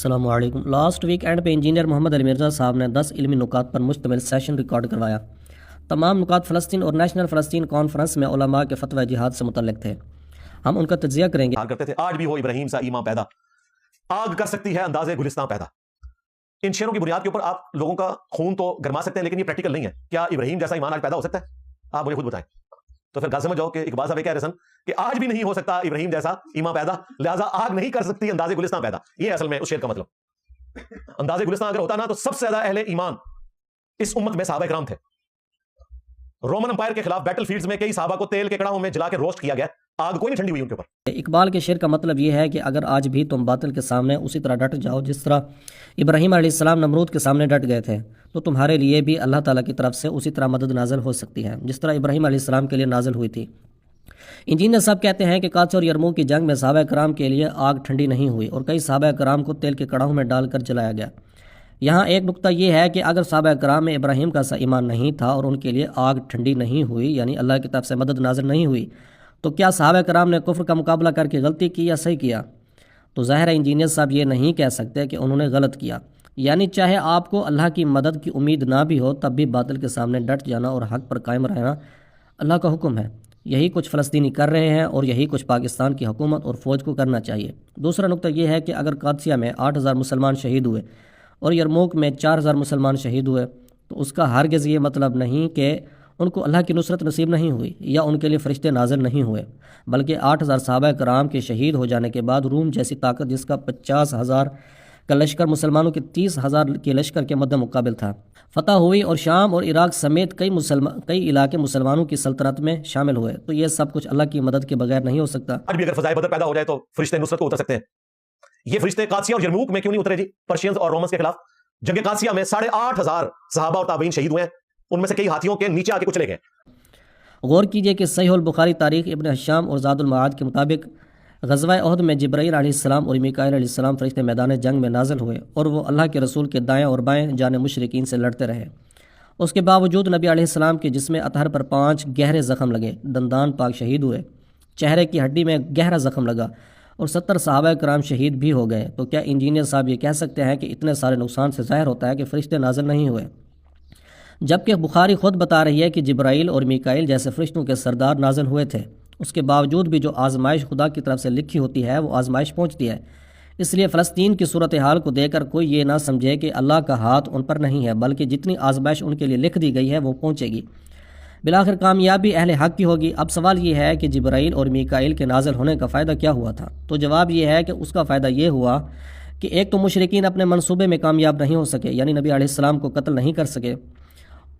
السلام علیکم۔ Last week and پہ انجینئر محمد علی مرزا صاحب نے 10 علمی نکات پر مشتمل سیشن ریکارڈ کروایا۔ تمام نکات فلسطین اور نیشنل فلسطین کانفرنس میں علماء کے فتوی جہاد سے متعلق تھے۔ ہم ان کا تجزیہ کریں گے۔ کرتے تھے آج بھی ہو ابراہیم سا ایمان پیدا، آگ کر سکتی ہے انداز گلستان پیدا۔ ان شعروں کی بنیاد کے اوپر آپ لوگوں کا خون تو گرما سکتے ہیں، لیکن یہ پریکٹیکل نہیں ہے۔ کیا ابراہیم جیسا ایمان آج پیدا ہو سکتا ہے؟ آپ مجھے خود بتائیں۔ تو پھر گل سمجھ جاؤ کہ اقبال صاحب کہہ رہے سن کہ آج بھی نہیں ہو سکتا ابراہیم جیسا ایمان پیدا، لہٰذا آگ نہیں کر سکتی انداز گلستان پیدا۔ یہ اصل میں اس شعر کا مطلب۔ انداز گلستان اگر ہوتا نا تو سب سے زیادہ اہل ایمان اس امت میں صحابہ کرام تھے۔ رومن امپائر کے خلاف بیٹل فیلڈز میں کئی صحابہ کو تیل کے کڑاہوں میں جلا کے روسٹ کیا گیا، آگ کوئی نہیں ٹھنڈی ہوئی ان کے اوپر۔ اقبال کے شعر کا مطلب یہ ہے کہ اگر آج بھی تم باطل کے سامنے اسی طرح ڈٹ جاؤ جس طرح ابراہیم علیہ السلام نمرود کے سامنے ڈٹ گئے تھے، تو تمہارے لیے بھی اللہ تعالیٰ کی طرف سے اسی طرح مدد نازل ہو سکتی ہے جس طرح ابراہیم علیہ السلام کے لیے نازل ہوئی تھی۔ انجینئر صاحب کہتے ہیں کہ قادسیہ اور یرموک کی جنگ میں صحابہ کرام کے لیے آگ ٹھنڈی نہیں ہوئی اور کئی صحابہ کرام کو تیل کے کڑاہوں میں ڈال کر جلایا گیا۔ یہاں ایک نقطہ یہ ہے کہ اگر صحابہ کرام میں ابراہیم کا سا ایمان نہیں تھا اور ان کے لیے آگ ٹھنڈی نہیں ہوئی، یعنی اللہ کی طرف سے مدد نازل نہیں ہوئی، تو کیا صحابہ کرام نے کفر کا مقابلہ کر کے غلطی کی یا صحیح کیا؟ تو ظاہر ہے انجینئر صاحب یہ نہیں کہہ سکتے کہ انہوں نے غلط کیا، یعنی چاہے آپ کو اللہ کی مدد کی امید نہ بھی ہو تب بھی باطل کے سامنے ڈٹ جانا اور حق پر قائم رہنا اللہ کا حکم ہے۔ یہی کچھ فلسطینی کر رہے ہیں اور یہی کچھ پاکستان کی حکومت اور فوج کو کرنا چاہیے۔ دوسرا نقطہ یہ ہے کہ اگر قادسیہ میں 8,000 مسلمان شہید ہوئے اور یرموک میں 4,000 مسلمان شہید ہوئے تو اس کا ہرگز یہ مطلب نہیں کہ ان کو اللہ کی نصرت نصیب نہیں ہوئی یا ان کے لیے فرشتے نازل نہیں ہوئے، بلکہ 8,000 صحابہ کرام کے شہید ہو جانے کے بعد روم جیسی طاقت جس کا 50,000 کا لشکر مسلمانوں کے 30,000 کے لشکر کے مد مقابل تھا، فتح ہوئی اور شام اور عراق سمیت کئی علاقے مسلمانوں کی سلطنت میں شامل ہوئے۔ تو یہ سب کچھ اللہ کی مدد کے بغیر نہیں ہو سکتا۔ آج بھی اگر فضائے بدر پیدا ہو جائے تو فرشتے نصرت کو اتر سکتے ہیں۔ یہ فرشتے قادسیہ اور یرموک میں کیوں نہیں اترے جی؟ پرشینز اور رومنز کے خلاف جنگ قادسیہ میں 8,500 صحابہ اور تابعین شہید ہوئے ہیں، ان میں سے کئی ہاتھیوں کے نیچے آ کے کچلے گئے۔ غور کیجئے کہ صحیح البخاری تاریخ ابن حشام اور زاد المعاد کے مطابق غزوہ احد میں جبرائیل علیہ السلام اور میکائیل علیہ السلام فرشتے میدان جنگ میں نازل ہوئے اور وہ اللہ کے رسول کے دائیں اور بائیں جانے مشرکین سے لڑتے رہے۔ اس کے باوجود نبی علیہ السلام کے جسم اطہر پر 5 گہرے زخم لگے، دندان پاک شہید ہوئے، چہرے کی ہڈی میں گہرا زخم لگا اور 70 صحابہ کرام شہید بھی ہو گئے۔ تو کیا انجینئر صاحب یہ کہہ سکتے ہیں کہ اتنے سارے نقصان سے ظاہر ہوتا ہے کہ فرشتے نازل نہیں ہوئے؟ جبکہ بخاری خود بتا رہی ہے کہ جبرائیل اور میکائیل جیسے فرشتوں کے سردار نازل ہوئے تھے۔ اس کے باوجود بھی جو آزمائش خدا کی طرف سے لکھی ہوتی ہے وہ آزمائش پہنچتی ہے۔ اس لیے فلسطین کی صورتحال کو دیکھ کر کوئی یہ نہ سمجھے کہ اللہ کا ہاتھ ان پر نہیں ہے، بلکہ جتنی آزمائش ان کے لیے لکھ دی گئی ہے وہ پہنچے گی، بالآخر کامیابی اہل حق کی ہوگی۔ اب سوال یہ ہے کہ جبرائیل اور میکائیل کے نازل ہونے کا فائدہ کیا ہوا تھا؟ تو جواب یہ ہے کہ اس کا فائدہ یہ ہوا کہ ایک تو مشرکین اپنے منصوبے میں کامیاب نہیں ہو سکے، یعنی نبی علیہ السلام کو قتل نہیں کر سکے،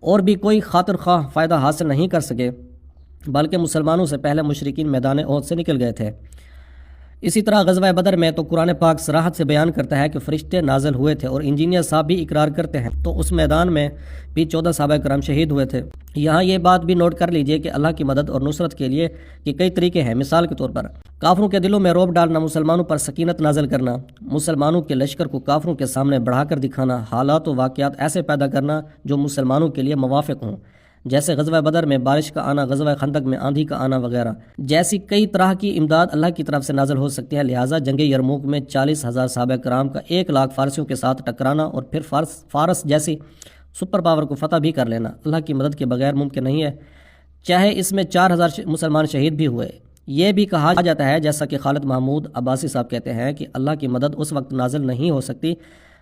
اور بھی کوئی خاطر خواہ فائدہ حاصل نہیں کر سکے، بلکہ مسلمانوں سے پہلے مشرکین میدان احد سے نکل گئے تھے۔ اسی طرح غزوہ بدر میں تو قرآن پاک صراحت سے بیان کرتا ہے کہ فرشتے نازل ہوئے تھے، اور انجینئر صاحب بھی اقرار کرتے ہیں، تو اس میدان میں بھی 14 صحابہ کرام شہید ہوئے تھے۔ یہاں یہ بات بھی نوٹ کر لیجئے کہ اللہ کی مدد اور نصرت کے لیے کہ کئی طریقے ہیں۔ مثال کے طور پر کافروں کے دلوں میں رعب ڈالنا، مسلمانوں پر سکینت نازل کرنا، مسلمانوں کے لشکر کو کافروں کے سامنے بڑھا کر دکھانا، حالات و واقعات ایسے پیدا کرنا جو مسلمانوں کے لیے موافق ہوں، جیسے غزوہ بدر میں بارش کا آنا، غزوہ خندق میں آندھی کا آنا وغیرہ، جیسی کئی طرح کی امداد اللہ کی طرف سے نازل ہو سکتی ہے۔ لہٰذا جنگ یرموک میں 40,000 صحابہ کرام کا 1,00,000 فارسیوں کے ساتھ ٹکرانا اور پھر فارس جیسی سپر پاور کو فتح بھی کر لینا اللہ کی مدد کے بغیر ممکن نہیں ہے، چاہے اس میں 4,000 مسلمان شہید بھی ہوئے۔ یہ بھی کہا جاتا ہے، جیسا کہ خالد محمود عباسی صاحب کہتے ہیں، کہ اللہ کی مدد اس وقت نازل نہیں ہو سکتی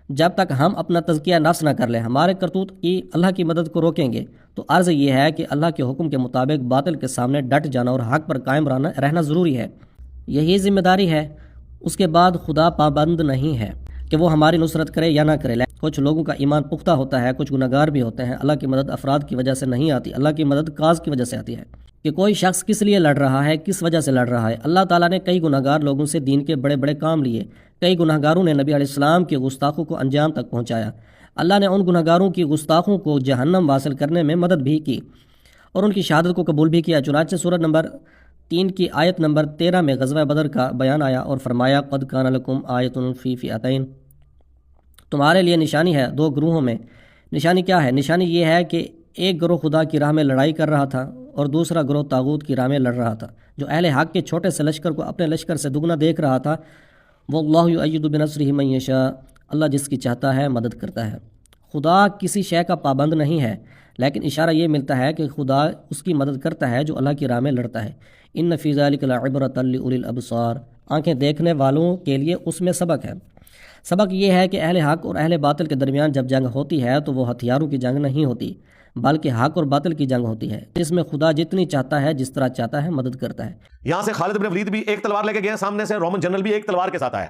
جب تک ہم اپنا تزکیہ نفس نہ کر لیں، ہمارے کرتوت کی اللہ کی مدد کو روکیں گے۔ تو عرض یہ ہے کہ اللہ کے حکم کے مطابق باطل کے سامنے ڈٹ جانا اور حق پر قائم رہنا ضروری ہے، یہی ذمہ داری ہے۔ اس کے بعد خدا پابند نہیں ہے کہ وہ ہماری نصرت کرے یا نہ کرے۔ کچھ لوگوں کا ایمان پختہ ہوتا ہے، کچھ گناہگار بھی ہوتے ہیں۔ اللہ کی مدد افراد کی وجہ سے نہیں آتی، اللہ کی مدد کاز کی وجہ سے آتی ہے، کہ کوئی شخص کس لیے لڑ رہا ہے، کس وجہ سے لڑ رہا ہے۔ اللہ تعالیٰ نے کئی گناہگار لوگوں سے دین کے بڑے بڑے کام لیے، کئی گناہگاروں نے نبی علیہ السلام کی گستاخوں کو انجام تک پہنچایا۔ اللہ نے ان گناہگاروں کی گستاخوں کو جہنم واصل کرنے میں مدد بھی کی اور ان کی شہادت کو قبول بھی کیا۔ چنانچہ سورۃ نمبر 3 کی آیت نمبر 13 میں غزوہ بدر کا بیان آیا اور فرمایا قد کان لکم آیۃ فی فئتین، تمہارے لیے نشانی ہے 2 گروہوں میں۔ نشانی کیا ہے؟ نشانی یہ ہے کہ ایک گروہ خدا کی راہ میں لڑائی کر رہا تھا اور دوسرا گروہ طاغوت کی راہ میں لڑ رہا تھا۔ جو اہل حق کے چھوٹے سے لشکر کو اپنے لشکر سے دگنا دیکھ رہا تھا واللہ یؤید بنصرہ من یشاء، اللہ جس کی چاہتا ہے مدد کرتا ہے۔ خدا کسی شے کا پابند نہیں ہے، لیکن اشارہ یہ ملتا ہے کہ خدا اس کی مدد کرتا ہے جو اللہ کی راہ میں لڑتا ہے۔ ان فی ذلک لعبرۃ لأولی الابصار، آنکھیں دیکھنے والوں کے لیے اس میں سبق ہے۔ سبق یہ ہے کہ اہل حق اور اہل باطل کے درمیان جب جنگ ہوتی ہے تو وہ ہتھیاروں کی جنگ نہیں ہوتی، بلکہ حق اور باطل کی جنگ ہوتی ہے، جس میں خدا جتنی چاہتا ہے جس طرح چاہتا ہے مدد کرتا ہے۔ یہاں سے خالد بن ولید بھی ایک تلوار لے کے گئے، سامنے سے رومن جنرل بھی ایک تلوار کے ساتھ آیا۔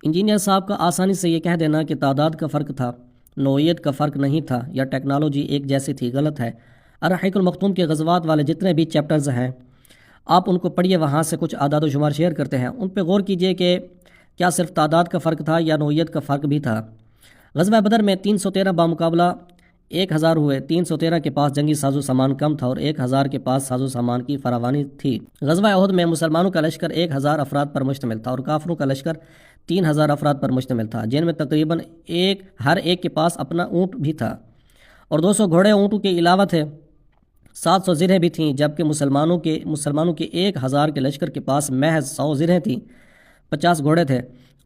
انجینئر صاحب کا آسانی سے یہ کہہ دینا کہ تعداد کا فرق تھا، نوعیت کا فرق نہیں تھا، یا ٹیکنالوجی ایک جیسی تھی، غلط ہے۔ الرحیق المختوم کے غزوات والے جتنے بھی چیپٹرز ہیں آپ ان کو پڑھیے، وہاں سے کچھ اعداد و شمار شیئر کرتے ہیں، ان پہ غور کیجئے کہ کیا صرف تعداد کا فرق تھا یا نوعیت کا فرق بھی تھا۔ غزوہ بدر میں 313 بامقابلہ 1000 ہوئے، 313 کے پاس جنگی ساز و سامان کم تھا اور 1000 کے پاس ساز و سامان کی فراوانی تھی۔ غزوہ احد میں مسلمانوں کا لشکر 1000 افراد پر مشتمل تھا اور کافروں کا لشکر 3000 افراد پر مشتمل تھا، جن میں تقریباً ہر ایک کے پاس اپنا اونٹ بھی تھا اور 200 گھوڑے اونٹوں کے علاوہ تھے، 700 زرہیں بھی تھیں، جبکہ مسلمانوں کے 1000 کے لشکر کے پاس محض 100 زرہیں تھیں، 50 گھوڑے تھے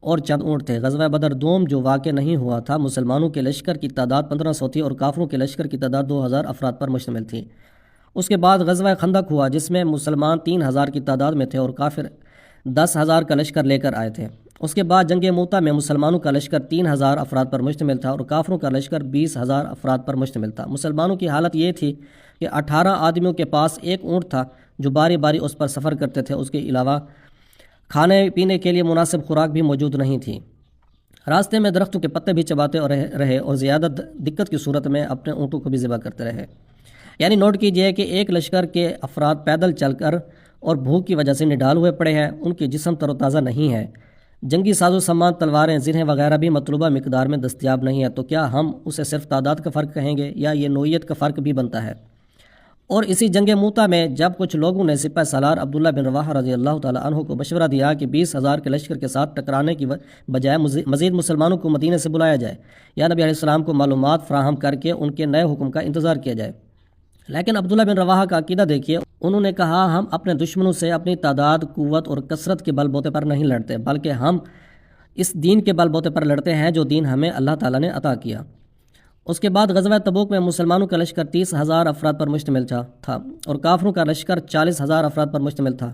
اور چند اونٹ تھے۔ غزوہ بدر دوم جو واقع نہیں ہوا تھا، مسلمانوں کے لشکر کی تعداد 1500 تھی اور کافروں کے لشکر کی تعداد 2000 افراد پر مشتمل تھی۔ اس کے بعد غزوہ خندق ہوا، جس میں مسلمان 3000 کی تعداد میں تھے اور کافر 10,000 کا لشکر لے کر آئے تھے۔ اس کے بعد جنگ موتا میں مسلمانوں کا لشکر 3000 افراد پر مشتمل تھا اور کافروں کا لشکر 20,000 افراد پر مشتمل تھا۔ مسلمانوں کی حالت یہ تھی کہ 18 آدمیوں کے پاس ایک اونٹ تھا جو باری باری اس پر سفر کرتے تھے، اس کے علاوہ کھانے پینے کے لیے مناسب خوراک بھی موجود نہیں تھی۔ راستے میں درختوں کے پتے بھی چباتے رہے اور زیادہ دقت کی صورت میں اپنے اونٹوں کو بھی ذبح کرتے رہے۔ یعنی نوٹ کیجئے کہ ایک لشکر کے افراد پیدل چل کر اور بھوک کی وجہ سے نڈال ہوئے پڑے ہیں، ان کے جسم تر و تازہ نہیں ہے، جنگی ساز و سامان تلواریں زرہیں وغیرہ بھی مطلوبہ مقدار میں دستیاب نہیں ہے، تو کیا ہم اسے صرف تعداد کا فرق کہیں گے یا یہ نوعیت کا فرق بھی بنتا ہے؟ اور اسی جنگ موتا میں جب کچھ لوگوں نے سپہ سالار عبداللہ بن رواحہ رضی اللہ تعالیٰ عنہ کو مشورہ دیا کہ 20,000 کے لشکر کے ساتھ ٹکرانے کی بجائے مزید مسلمانوں کو مدینے سے بلایا جائے یا نبی علیہ السلام کو معلومات فراہم کر کے ان کے نئے حکم کا انتظار کیا جائے، لیکن عبداللہ بن رواحہ کا عقیدہ دیکھیے، انہوں نے کہا ہم اپنے دشمنوں سے اپنی تعداد، قوت اور کثرت کے بل بوتے پر نہیں لڑتے، بلکہ ہم اس دین کے بل بوتے پر لڑتے ہیں جو دین ہمیں اللہ تعالیٰ نے عطا کیا۔ اس کے بعد غزوہ تبوک میں مسلمانوں کا لشکر 30,000 افراد پر مشتمل تھا اور کافروں کا لشکر 40,000 افراد پر مشتمل تھا۔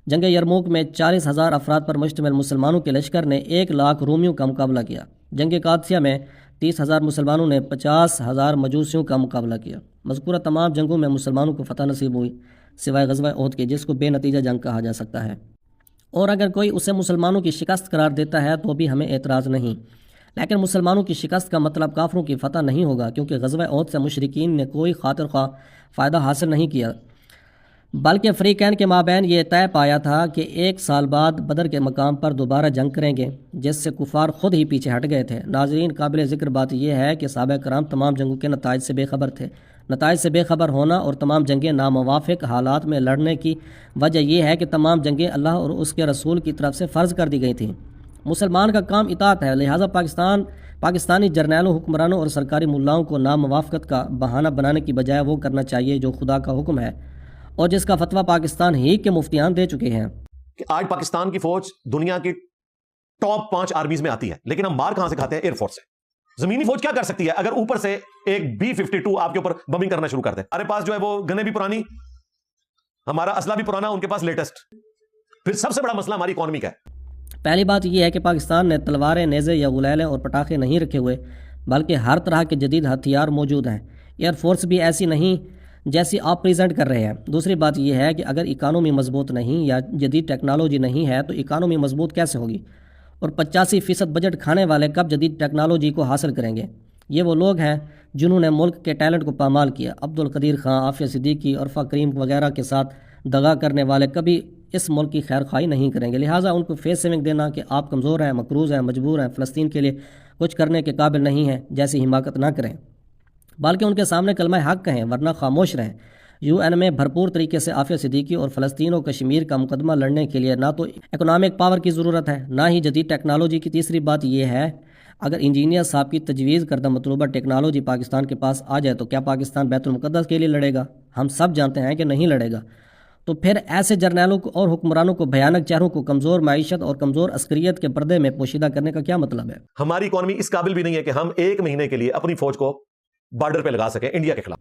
جنگ یرموک میں 40,000 افراد پر مشتمل مسلمانوں کے لشکر نے 1,00,000 رومیوں کا مقابلہ کیا۔ جنگ قادسیہ میں 30,000 مسلمانوں نے 50,000 مجوسیوں کا مقابلہ کیا۔ مذکورہ تمام جنگوں میں مسلمانوں کو فتح نصیب ہوئی سوائے غزوہ احد کے، جس کو بے نتیجہ جنگ کہا جا سکتا ہے، اور اگر کوئی اسے مسلمانوں کی شکست قرار دیتا ہے تو بھی ہمیں اعتراض نہیں، لیکن مسلمانوں کی شکست کا مطلب کافروں کی فتح نہیں ہوگا، کیونکہ غزوہ احد سے مشرکین نے کوئی خاطر خواہ فائدہ حاصل نہیں کیا، بلکہ فریقین کے مابین یہ طے پایا تھا کہ 1 سال بعد بدر کے مقام پر دوبارہ جنگ کریں گے، جس سے کفار خود ہی پیچھے ہٹ گئے تھے۔ ناظرین، قابل ذکر بات یہ ہے کہ صحابہ کرام تمام جنگوں کے نتائج سے بے خبر تھے۔ نتائج سے بے خبر ہونا اور تمام جنگیں ناموافق حالات میں لڑنے کی وجہ یہ ہے کہ تمام جنگیں اللہ اور اس کے رسول کی طرف سے فرض کر دی گئی تھیں۔ مسلمان کا کام اطاعت ہے، لہٰذا پاکستانی جرنیلوں، حکمرانوں اور سرکاری ملاؤں کو ناموافقت کا بہانہ بنانے کی بجائے وہ کرنا چاہیے جو خدا کا حکم ہے اور جس کا فتویٰ پاکستان ہی کے مفتیان دے چکے ہیں۔ کہ آج پاکستان کی فوج دنیا کی ٹاپ 5 آرمیز میں آتی ہے، لیکن ہم مار کہاں سے کھاتے ہیں؟ ایئر فورس سے۔ زمینی فوج کیا کر سکتی ہے اگر اوپر سے ایک B-52 آپ کے اوپر بمبنگ کرنا شروع کر دے؟ ہمارے پاس جو ہے وہ گنیں بھی پرانی، ہمارا اسلحہ بھی پرانا، ان کے پاس لیٹسٹ۔ پھر سب سے بڑا مسئلہ ہماری اکانومی کا ہے۔ پہلی بات یہ ہے کہ پاکستان نے تلواریں، نیزے یا غلیلیں اور پٹاخے نہیں رکھے ہوئے، بلکہ ہر طرح کے جدید ہتھیار موجود ہیں۔ ایئر فورس بھی ایسی نہیں جیسی آپ پریزنٹ کر رہے ہیں۔ دوسری بات یہ ہے کہ اگر اکانومی مضبوط نہیں یا جدید ٹیکنالوجی نہیں ہے تو اکانومی مضبوط کیسے ہوگی؟ اور 85% بجٹ کھانے والے کب جدید ٹیکنالوجی کو حاصل کریں گے؟ یہ وہ لوگ ہیں جنہوں نے ملک کے ٹیلنٹ کو پامال کیا۔ عبدالقدیر خان، عافیہ صدیقی، عرفہ کریم وغیرہ کے ساتھ دغا کرنے والے کبھی اس ملک کی خیر خواہی نہیں کریں گے، لہٰذا ان کو فیس سیونگ دینا کہ آپ کمزور ہیں، مقروض ہیں، مجبور ہیں، فلسطین کے لیے کچھ کرنے کے قابل نہیں ہیں جیسی حماقت نہ کریں، بلکہ ان کے سامنے کلمہ حق کہیں، ورنہ خاموش رہیں۔ UN میں بھرپور طریقے سے عافیہ صدیقی اور فلسطین و کشمیر کا مقدمہ لڑنے کے لیے نہ تو اکنامک پاور کی ضرورت ہے، نہ ہی جدید ٹیکنالوجی کی۔ تیسری بات یہ ہے اگر انجینئر صاحب کی تجویز کردہ مطلوبہ ٹیکنالوجی پاکستان کے پاس آ جائے تو کیا پاکستان بیت المقدس کے لیے لڑے گا؟ ہم سب جانتے ہیں کہ نہیں لڑے گا۔ تو پھر ایسے جرنیلوں کو اور حکمرانوں کو بھیانک چہروں کو کمزور معیشت اور کمزور عسکریت کے پردے میں پوشیدہ کرنے کا کیا مطلب ہے؟ ہماری اکانومی اس قابل بھی نہیں ہے کہ ہم 1 مہینے کے لیے اپنی فوج کو بارڈر پہ لگا سکیں انڈیا کے خلاف.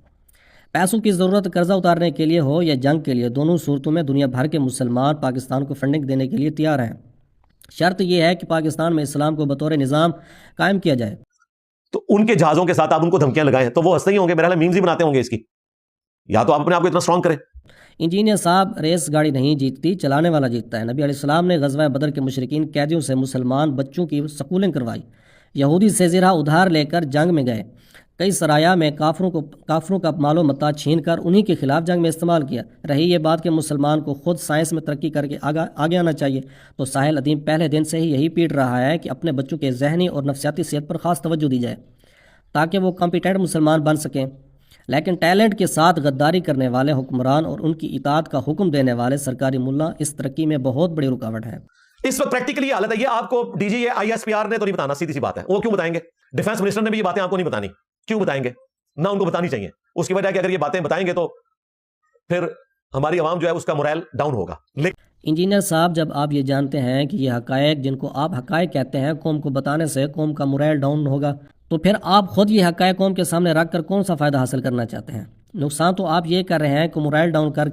پیسوں کی ضرورت قرضہ اتارنے کے لیے ہو یا جنگ کے لیے، دونوں صورتوں میں دنیا بھر کے مسلمان پاکستان کو فنڈنگ دینے کے لیے تیار ہیں. شرط یہ ہے کہ پاکستان میں اسلام کو بطور نظام قائم کیا جائے. تو ان کے جہازوں کے ساتھ آپ ان کو دھمکیاں لگائیں تو وہ ہنستے ہی ہوں گے، میرا خیال میمز ہی بناتے ہوں گے اس کی. یا تو آپ اپنے آپ کو اتنا اسٹرانگ کریں. انجینئر صاحب، ریس گاڑی نہیں جیتتی، چلانے والا جیتتا ہے. نبی علیہ السلام نے غزوہ بدر کے مشرکین قیدیوں سے مسلمان بچوں کی سکولنگ کروائی. یہودی سے زرہ ادھار لے کر جنگ میں گئے. کئی سرایا میں کافروں کا مال و متاع چھین کر انہی کے خلاف جنگ میں استعمال کیا. رہی یہ بات کہ مسلمان کو خود سائنس میں ترقی کر کے آگے آنا چاہیے، تو ساحل ادیم پہلے دن سے ہی یہی پیٹ رہا ہے کہ اپنے بچوں کے ذہنی اور نفسیاتی صحت پر خاص توجہ دی جائے تاکہ وہ کمپیٹنٹ مسلمان بن سکیں. لیکن ٹیلنٹ کے ساتھ غداری کرنے والے حکمران اور ان کی اطاعت کا حکم دینے والے سرکاری ملا اس ترقی میں بہت بڑی رکاوٹ ہے. اس وقت پریکٹیکلی حالت ہے یہ. آپ کو ڈی جی ISPR نے تو نہیں بتانا، سیدھی سی بات ہے. وہ کیوں بتائیں گے؟ ڈیفنس منسٹر نے بھی یہ باتیں آپ کو نہیں بتانی. کیوں بتائیں گے؟ نہ ان کو بتانی چاہیے. اس کی وجہ ہے کہ اگر یہ باتیں بتائیں گے تو پھر ہماری عوام جو ہے اس کا مورائل ڈاؤن ہوگا. انجینئر صاحب، جب آپ یہ جانتے ہیں کہ یہ حقائق جن کو آپ حقائق کہتے ہیں قوم کو بتانے سے قوم کا مورائل ڈاؤن ہوگا، تو پھر آپ خود یہ حقائق قوم کے سامنے رکھ کر کون سا فائدہ حاصل کرنا چاہتے ہیں؟ نقصان تو آپ یہ کر رہے ہیں کہ مورائل ڈاؤن کر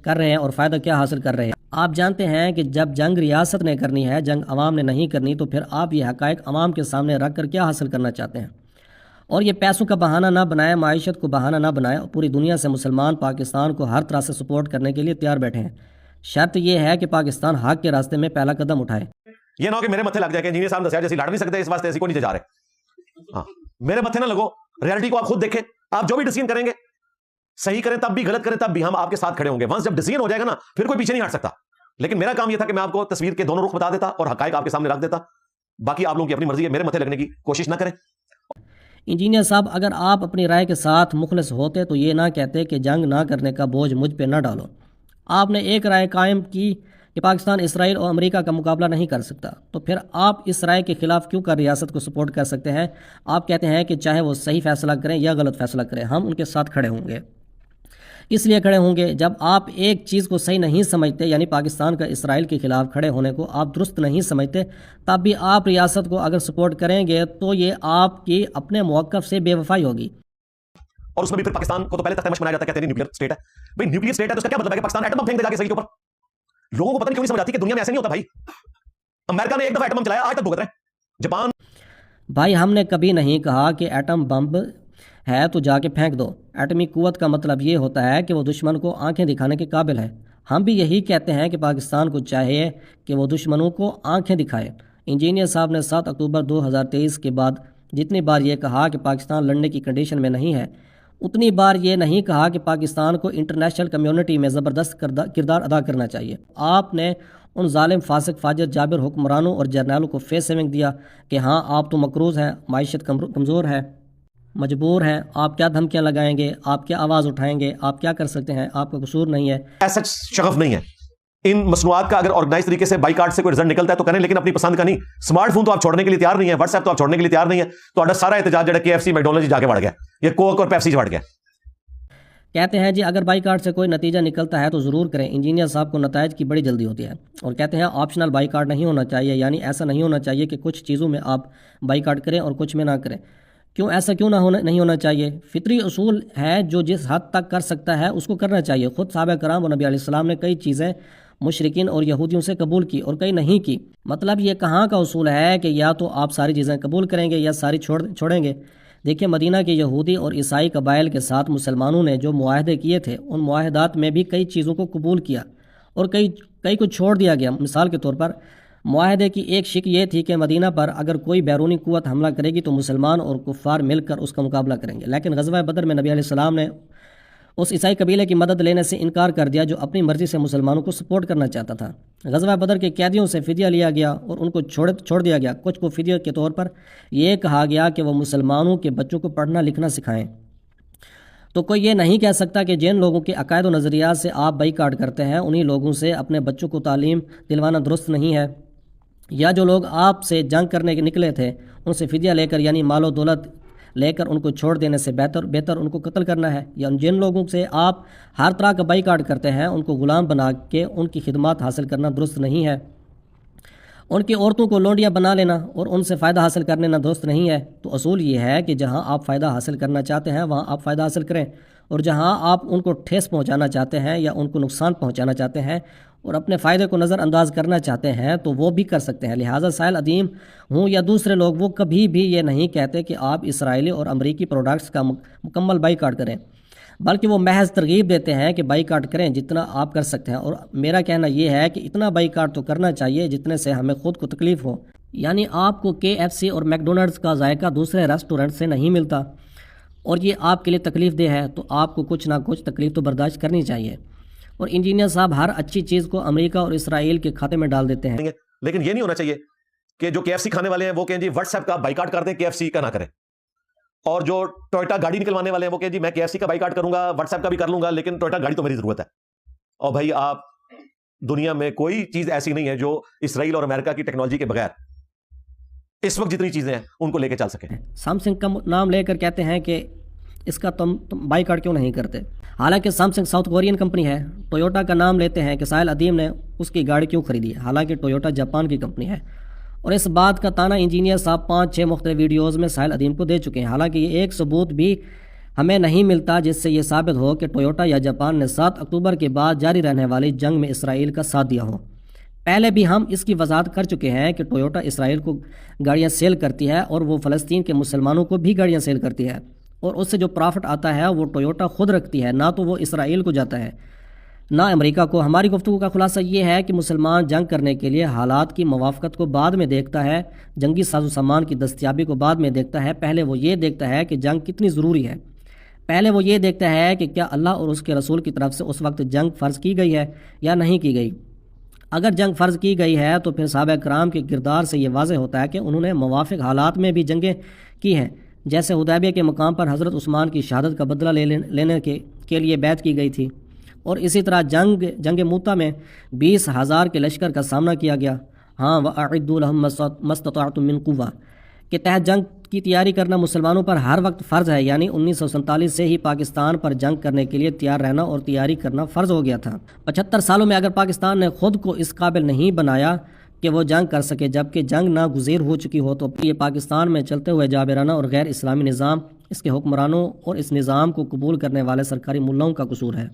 رہے ہیں، اور فائدہ کیا حاصل کر رہے ہیں؟ آپ جانتے ہیں کہ جب جنگ ریاست نے کرنی ہے، جنگ عوام نے نہیں کرنی، تو پھر آپ یہ حقائق عوام کے سامنے رکھ کر کیا حاصل کرنا چاہتے ہیں؟ اور یہ پیسوں کا بہانہ نہ بنائے، معیشت کو بہانہ نہ بنائے. پوری دنیا سے مسلمان پاکستان کو ہر طرح سے سپورٹ کرنے کے لیے تیار بیٹھے ہیں. شرط یہ ہے کہ پاکستان حق کے راستے میں پہلا قدم اٹھائے. یہ نہ ہو کہ میرے متھے لگ جائے کہ انجینئر صاحب دسیا جیسے لڑ نہیں سکتے، اس واسطے ایسی کو نیچے جا رہے. ہاں، میرے متھے نہ لگو. ریئلٹی کو آپ خود دیکھیں. آپ جو بھی ڈیسیژن کریں گے، صحیح کریں تب بھی، غلط کریں تب بھی، ہم آپ کے ساتھ کھڑے ہوں گے. ونس جب ڈیسیژن ہو جائے گا نا، پھر کوئی پیچھے نہیں ہٹ سکتا. لیکن میرا کام یہ تھا کہ میں آپ کو تصویر کے دونوں رخ بتا دیتا اور حقائق آپ کے سامنے رکھ دیتا. باقی آپ لوگوں کی اپنی مرضی ہے، میرے متھے لگنے کی کوشش نہ کریں. انجینئر صاحب، اگر آپ اپنی رائے کے ساتھ مخلص ہوتے تو یہ نہ کہتے کہ جنگ نہ کرنے کا بوجھ مجھ پہ نہ ڈالو. آپ نے ایک رائے قائم کی کہ پاکستان اسرائیل اور امریکہ کا مقابلہ نہیں کر سکتا، تو پھر آپ اس رائے کے خلاف کیوں کر ریاست کو سپورٹ کر سکتے ہیں؟ آپ کہتے ہیں کہ چاہے وہ صحیح فیصلہ کریں یا غلط فیصلہ کریں، ہم ان کے ساتھ کھڑے ہوں گے. اس لیے کھڑے ہوں گے جب آپ ایک چیز کو صحیح نہیں سمجھتے، یعنی پاکستان کا اسرائیل کے خلاف کھڑے ہونے کو آپ درست نہیں سمجھتے، تب بھی آپ ریاست کو اگر سپورٹ کریں گے تو یہ آپ کی اپنے موقف سے بے وفائی ہوگی. اور اس میں بھی پھر پاکستان کو تو پہلے تک تمش بنایا جاتا ہے، کہتے ہیں نیوکلیئر اسٹیٹ ہے. بھائی نیوکلیئر اسٹیٹ ہے تو اس کا کیا مطلب ہے کہ پاکستان ایٹم بم پھینک دے جا کے اسرائیل کے اوپر؟ لوگوں کو پتہ نہیں کیوں نہیں سمجھ آتی کہ دنیا میں ایسا نہیں ہوتا بھائی. امریکہ نے ایک دفعہ ایٹم بم چلایا، آج تک بھگت رہے ہیں. جاپان. بھائی، ہم نے کبھی نہیں کہا کہ ایٹم بم ہے تو جا کے پھینک دو. ایٹمی قوت کا مطلب یہ ہوتا ہے کہ وہ دشمن کو آنکھیں دکھانے کے قابل ہے. ہم بھی یہی کہتے ہیں کہ پاکستان کو چاہیے کہ وہ دشمنوں کو آنکھیں دکھائے. انجینئر صاحب نے 7 اکتوبر 2023 کے بعد جتنی بار یہ کہا کہ پاکستان لڑنے کی کنڈیشن میں نہیں ہے، اتنی بار یہ نہیں کہا کہ پاکستان کو انٹرنیشنل کمیونٹی میں زبردست کردار ادا کرنا چاہیے. آپ نے ان ظالم فاسق فاجر جابر حکمرانوں اور جرنیلوں کو فیس سیونگ دیا کہ ہاں آپ تو مقروض ہیں، معیشت کمزور ہے، مجبور ہیں. آپ کیا دھمکیاں لگائیں گے؟ آپ کیا آواز اٹھائیں گے؟ آپ کیا کر سکتے ہیں؟ آپ کا قصور نہیں ہے. ایسا شغف نہیں ہے. ان مصنوعات کا اگر آرگنائز طریقے سے بائیکاٹ سے کوئی رزلٹ نکلتا ہے تو کریں، لیکن اپنی پسند کا نہیں. اسمارٹ فون تو آپ چھوڑنے کے لیے تیار نہیں ہے، واٹس ایپ تو آپ چھوڑنے کے لیے تیار نہیں ہے. تو سارا احتجاج جڑا KFC میکڈونلڈز جا کے بڑھ گیا، یہ کوک اور پیپسی بڑھ گیا. کہتے ہیں جی اگر بائیکاٹ سے کوئی نتیجہ نکلتا ہے تو ضرور کریں. انجینئر صاحب کو نتائج کی بڑی جلدی ہوتی ہے اور کہتے ہیں آپشنل بائیکاٹ نہیں ہونا چاہیے، یعنی ایسا نہیں ہونا چاہیے کہ کچھ چیزوں میں آپ بائیکاٹ کریں اور کچھ میں نہ کریں. کیوں ایسا کیوں نہیں ہونا چاہیے؟ فطری اصول ہے، جو جس حد تک کر سکتا ہے اس کو کرنا چاہیے. خود صحابہ کرام اور نبی علیہ السلام نے کئی چیزیں مشرکین اور یہودیوں سے قبول کی اور کئی نہیں کی. مطلب یہ کہاں کا اصول ہے کہ یا تو آپ ساری چیزیں قبول کریں گے یا ساری چھوڑیں گے. دیکھیں، مدینہ کے یہودی اور عیسائی قبائل کے ساتھ مسلمانوں نے جو معاہدے کیے تھے، ان معاہدات میں بھی کئی چیزوں کو قبول کیا اور کئی کو چھوڑ دیا گیا. مثال کے طور پر معاہدے کی ایک شک یہ تھی کہ مدینہ پر اگر کوئی بیرونی قوت حملہ کرے گی تو مسلمان اور کفار مل کر اس کا مقابلہ کریں گے. لیکن غزوہ بدر میں نبی علیہ السلام نے اس عیسائی قبیلے کی مدد لینے سے انکار کر دیا جو اپنی مرضی سے مسلمانوں کو سپورٹ کرنا چاہتا تھا. غزوہ بدر کے قیدیوں سے فدیہ لیا گیا اور ان کو چھوڑ دیا گیا. کچھ کو فدیہ کے طور پر یہ کہا گیا کہ وہ مسلمانوں کے بچوں کو پڑھنا لکھنا سکھائیں. تو کوئی یہ نہیں کہہ سکتا کہ جن لوگوں کے عقائد و نظریات سے آپ بائیکاٹ کرتے ہیں انہی لوگوں سے اپنے بچوں کو تعلیم دلوانا درست نہیں ہے، یا جو لوگ آپ سے جنگ کرنے کے نکلے تھے ان سے فدیہ لے کر، یعنی مال و دولت لے کر ان کو چھوڑ دینے سے بہتر ان کو قتل کرنا ہے۔ یا جن لوگوں سے آپ ہر طرح کا بائیکاٹ کرتے ہیں ان کو غلام بنا کے ان کی خدمات حاصل کرنا درست نہیں ہے۔ ان کی عورتوں کو لونڈیاں بنا لینا اور ان سے فائدہ حاصل کر لینا درست نہیں ہے۔ تو اصول یہ ہے کہ جہاں آپ فائدہ حاصل کرنا چاہتے ہیں وہاں آپ فائدہ حاصل کریں، اور جہاں آپ ان کو ٹھیس پہنچانا چاہتے ہیں یا ان کو نقصان پہنچانا چاہتے ہیں اور اپنے فائدے کو نظر انداز کرنا چاہتے ہیں تو وہ بھی کر سکتے ہیں۔ لہٰذا ساحل ادیم ہوں یا دوسرے لوگ، وہ کبھی بھی یہ نہیں کہتے کہ آپ اسرائیلی اور امریکی پروڈکٹس کا مکمل بائیکاٹ کریں، بلکہ وہ محض ترغیب دیتے ہیں کہ بائیکاٹ کریں جتنا آپ کر سکتے ہیں۔ اور میرا کہنا یہ ہے کہ اتنا بائیکاٹ تو کرنا چاہیے جتنے سے ہمیں خود کو تکلیف ہو۔ یعنی آپ کو KFC اور میکڈونلڈس کا ذائقہ دوسرے ریسٹورنٹ سے نہیں ملتا اور یہ آپ کے لیے تکلیف دہ ہے، تو آپ کو کچھ نہ کچھ تکلیف تو برداشت کرنی چاہیے۔ اور انجینئر صاحب ہر اچھی چیز کو امریکہ اور اسرائیل کے کھاتے میں ڈال دیتے ہیں۔ لیکن یہ نہیں ہونا چاہیے کہ جو KFC کھانے والے ہیں وہ کہیں جی واٹس ایپ کا بائیکاٹ کر دیں، KFC کا نہ کریں، اور جو ٹویوٹا گاڑی نکلوانے والے ہیں وہ کہیں جی میں KFC کا بائیکاٹ کروں گا، واٹس ایپ کا بھی کر لوں گا، لیکن ٹویوٹا گاڑی تو میری ضرورت ہے۔ اور بھائی آپ دنیا میں کوئی چیز ایسی نہیں ہے جو اسرائیل اور امریکہ کی ٹیکنالوجی کے بغیر اس وقت جتنی چیزیں ہیں ان کو لے کے چل سکیں۔ سیمسنگ کا نام لے کر کہتے ہیں کہ اس کا تم بائیکاٹ کیوں نہیں کرتے، حالانکہ سیمسنگ ساؤتھ کورین کمپنی ہے۔ ٹویوٹا کا نام لیتے ہیں کہ ساحل ادیم نے اس کی گاڑی کیوں خریدی، حالانکہ ٹویوٹا جاپان کی کمپنی ہے۔ اور اس بات کا تانا انجینئر صاحب 5-6 مختلف ویڈیوز میں ساحل ادیم کو دے چکے ہیں، حالانکہ یہ ایک ثبوت بھی ہمیں نہیں ملتا جس سے یہ ثابت ہو کہ ٹویوٹا یا جاپان نے 7 اکتوبر کے بعد جاری رہنے والی جنگ میں اسرائیل کا ساتھ دیا ہو۔ پہلے بھی ہم اس کی وضاحت کر چکے ہیں کہ ٹویوٹا اسرائیل کو گاڑیاں سیل کرتی ہے اور وہ فلسطین کے مسلمانوں کو بھی گاڑیاں سیل کرتی ہے، اور اس سے جو پرافٹ آتا ہے وہ ٹویوٹا خود رکھتی ہے، نہ تو وہ اسرائیل کو جاتا ہے نہ امریکہ کو۔ ہماری گفتگو کا خلاصہ یہ ہے کہ مسلمان جنگ کرنے کے لیے حالات کی موافقت کو بعد میں دیکھتا ہے، جنگی ساز و سامان کی دستیابی کو بعد میں دیکھتا ہے۔ پہلے وہ یہ دیکھتا ہے کہ جنگ کتنی ضروری ہے، پہلے وہ یہ دیکھتا ہے کہ کیا اللہ اور اس کے رسول کی طرف سے اس وقت جنگ فرض کی گئی ہے یا نہیں کی گئی۔ اگر جنگ فرض کی گئی ہے تو پھر صحابہ کرام کے کردار سے یہ واضح ہوتا ہے کہ انہوں نے موافق حالات میں بھی جنگیں کی ہیں، جیسے حدیبیہ کے مقام پر حضرت عثمان کی شہادت کا بدلہ لینے کے لیے بیعت کی گئی تھی، اور اسی طرح جنگ موتا میں 20,000 کے لشکر کا سامنا کیا گیا۔ ہاں وَأَعِدُّوا لَهُم مَّا اسْتَطَعْتُم مِّن قُوَّةٍ کے تحت جنگ کی تیاری کرنا مسلمانوں پر ہر وقت فرض ہے، یعنی 1947 سے ہی پاکستان پر جنگ کرنے کے لیے تیار رہنا اور تیاری کرنا فرض ہو گیا تھا۔ 75 سالوں میں اگر پاکستان نے خود کو اس قابل نہیں بنایا کہ وہ جنگ کر سکے، جبکہ جنگ ناگزیر ہو چکی ہو، تو یہ پاکستان میں چلتے ہوئے جابرانہ اور غیر اسلامی نظام، اس کے حکمرانوں اور اس نظام کو قبول کرنے والے سرکاری ملاؤں کا قصور ہے۔